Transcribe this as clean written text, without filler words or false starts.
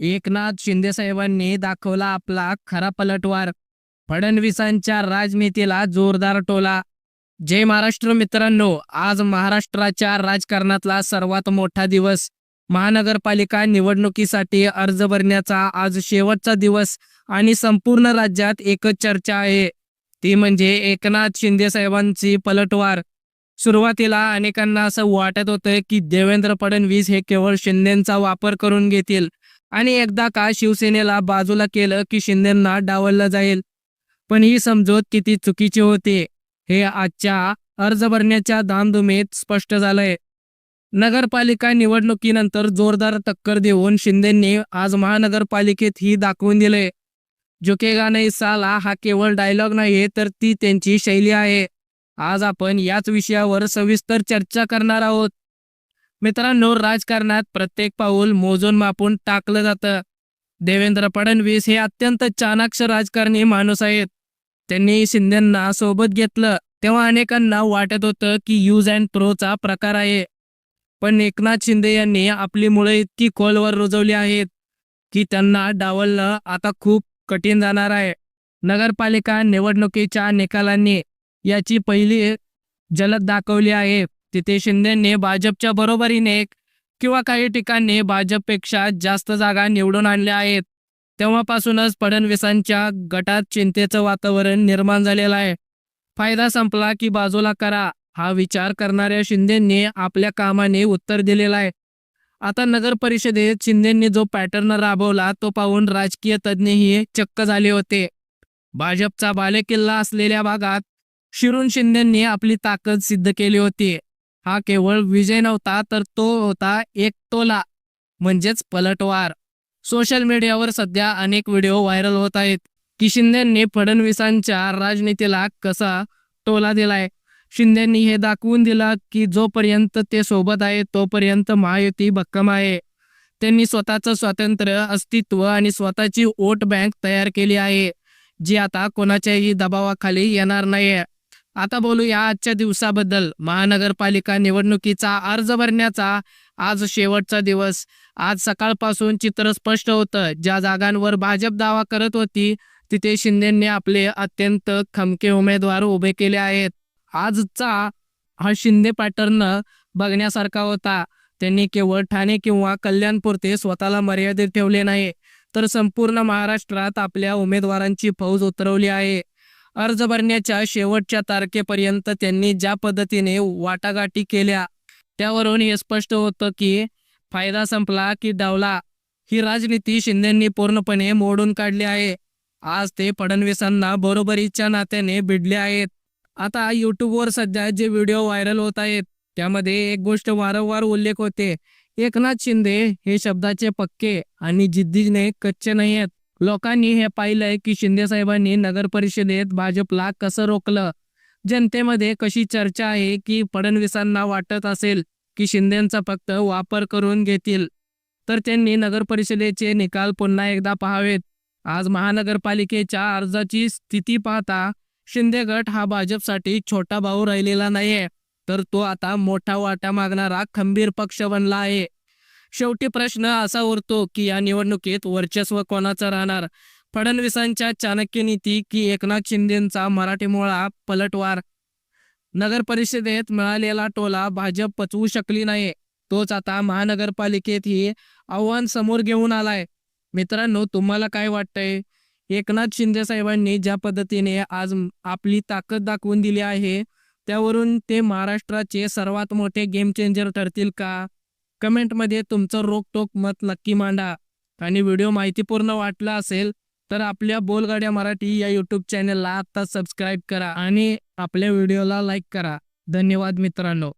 एकनाथ शिंदे साहेबांनी दाखवला आपला खरा पलटवार. फडणवीसांच्या राजनीतीला जोरदार टोला. जय महाराष्ट्र मित्रांनो, आज महाराष्ट्राच्या राजकारणातला सर्वात मोठा दिवस. महानगरपालिका निवडणुकीसाठी अर्ज भरण्याचा आज शेवटचा दिवस आणि संपूर्ण राज्यात एकच चर्चा आहे, ती म्हणजे एकनाथ शिंदे साहेबांची पलटवार. सुरुवातीला अनेकांना असं वाटत होतं की देवेंद्र फडणवीस हे केवळ शिंदेंचा वापर करून घेतील आणि एकदा का शिवसेनेला बाजूला केलं की शिंदेंना डावललं जाईल. पण ही समजूत किती चुकीची होती हे आजच्या अर्ज भरण्याच्या धामधुमीत स्पष्ट झालंय. नगरपालिका निवडणुकीनंतर जोरदार टक्कर देऊन शिंदेंनी आज महानगरपालिकेत ही दाखवून दिले. झुकेगा नहीं साला हा केवळ डायलॉग नाही, तर ती त्यांची शैली आहे. आज आपण याच विषयावर सविस्तर चर्चा करणार आहोत. मित्रांनो, राजकारणात प्रत्येक पाऊल मोजून मापून टाकलं जातं. देवेंद्र फडणवीस हे अत्यंत चाणाक्ष राजकारणी माणूस आहेत. त्यांनी शिंदेंना सोबत घेतलं तेव्हा अनेकांना वाटत होतं की यूज अँड थ्रोचा प्रकार आहे. पण एकनाथ शिंदे यांनी आपली मुळे इतकी खोलवर रुजवली आहेत की त्यांना डावलणं आता खूप कठीण जाणार आहे. नगरपालिका निवडणुकीच्या निकालांनी याची पहिली झलक दाखवली आहे. तिथे शिंदेंनी भाजपच्या बरोबरीने किंवा काही ठिकाणी भाजपपेक्षा जास्त जागा निवडून आणल्या आहेत. तेव्हापासूनच फडणवीसांच्या गटात चिंतेचं वातावरण निर्माण झालेलं आहे. फायदा संपला की बाजूला करा हा विचार करणाऱ्या शिंदेंनी आपल्या कामाने उत्तर दिलेलं आहे. आता नगर परिषदेत शिंदेंनी जो पॅटर्न राबवला तो पाहून राजकीय तज्ज्ञही चक्क झाले होते. भाजपचा बालेकिल्ला असलेल्या भागात शिरून शिंदेंनी आपली ताकद सिद्ध केली होती. हा केवळ विजय नव्हता, तर तो होता एक टोला, म्हणजेच पलटवार. सोशल मीडियावर सध्या अनेक व्हिडिओ व्हायरल होत आहेत की शिंदेंनी फडणवीसांच्या राजनीतीला कसा टोला दिलाय. शिंदेंनी हे दाखवून दिलं की जोपर्यंत ते सोबत आहे तोपर्यंत महायुती भक्कम आहे. त्यांनी स्वतःचं स्वातंत्र्य, अस्तित्व आणि स्वतःची वोट बँक तयार केली आहे, जी आता कोणाच्याही दबावाखाली येणार नाहीये. आता बोलूया आजच्या दिवसाबद्दल. महानगरपालिका निवडणुकीचा अर्ज भरण्याचा आज शेवटचा दिवस. आज सकाळपासून चित्र स्पष्ट होतं. ज्या जागांवर भाजप दावा करत होती तिथे शिंदेंनी आपले अत्यंत खमके उमेदवार उभे केले आहेत. आजचा हा शिंदे पॅटर्न बघण्यासारखा होता. त्यांनी केवळ ठाणे किंवा कल्याणपुरते स्वतःला मर्यादित ठेवले नाही, तर संपूर्ण महाराष्ट्रात आपल्या उमेदवारांची फौज उतरवली आहे. अर्ज भरण्याच्या शेवटच्या तारखेपर्यंत त्यांनी ज्या पद्धतीने वाटाघाटी केल्या त्यावरून हे स्पष्ट होतं की फायदा संपला की डावला ही राजनीती शिंदेंनी पूर्णपणे मोडून काढली आहे. आज ते फडणवीसांना बरोबरीच्या नात्याने भिडले आहेत. आता यूट्यूबवर सध्या जे व्हिडिओ व्हायरल होत आहेत त्यामध्ये एक गोष्ट वारंवार उल्लेख होते, एकनाथ शिंदे हे शब्दाचे पक्के आणि जिद्दीने कच्चे नाही आहेत. लोकांनी हे पाहिलंय की शिंदे साहेबांनी नगर परिषदेत भाजपला कसं रोखलं. जनतेमध्ये कशी चर्चा आहे की फडणवीसांना वाटत असेल की शिंदेंचा फक्त वापर करून घेतील तर त्यांनी नगर परिषदेचे निकाल पुन्हा एकदा पाहावेत. आज महानगरपालिकेच्या अर्जाची स्थिती पाहता शिंदे गट हा भाजपसाठी छोटा भाऊ राहिलेला नाहीये, तर तो आता मोठा वाटा मागणारा खंबीर पक्ष बनला आहे. शेवटी प्रश्न असा उरतो की या निवडणुकीत वर्चस्व कोणाचं राहणार, फडणवीसांच्या चाणक्य नीती की एकनाथ शिंदेंचा मराठीमोळा पलटवार. नगर परिषदेत मिळालेला टोला भाजप पचवू शकली नाही, तोच आता महानगरपालिकेतही आव्हान समोर घेऊन आलाय. मित्रांनो, तुम्हाला काय वाटतंय? एकनाथ शिंदे साहेबांनी ज्या पद्धतीने आज आपली ताकद दाखवून दिली आहे त्यावरून ते महाराष्ट्राचे सर्वात मोठे गेम चेंजर ठरतील का? कमेंटमध्ये तुमचं रोखठोक मत नक्की मांडा. आणि व्हिडिओ माहितीपूर्ण वाटला असेल तर आपल्या बोलगाड्या मराठी या यूट्यूब चॅनलला आत्ता सबस्क्राईब करा आणि आपल्या व्हिडिओला लाईक करा. धन्यवाद मित्रांनो.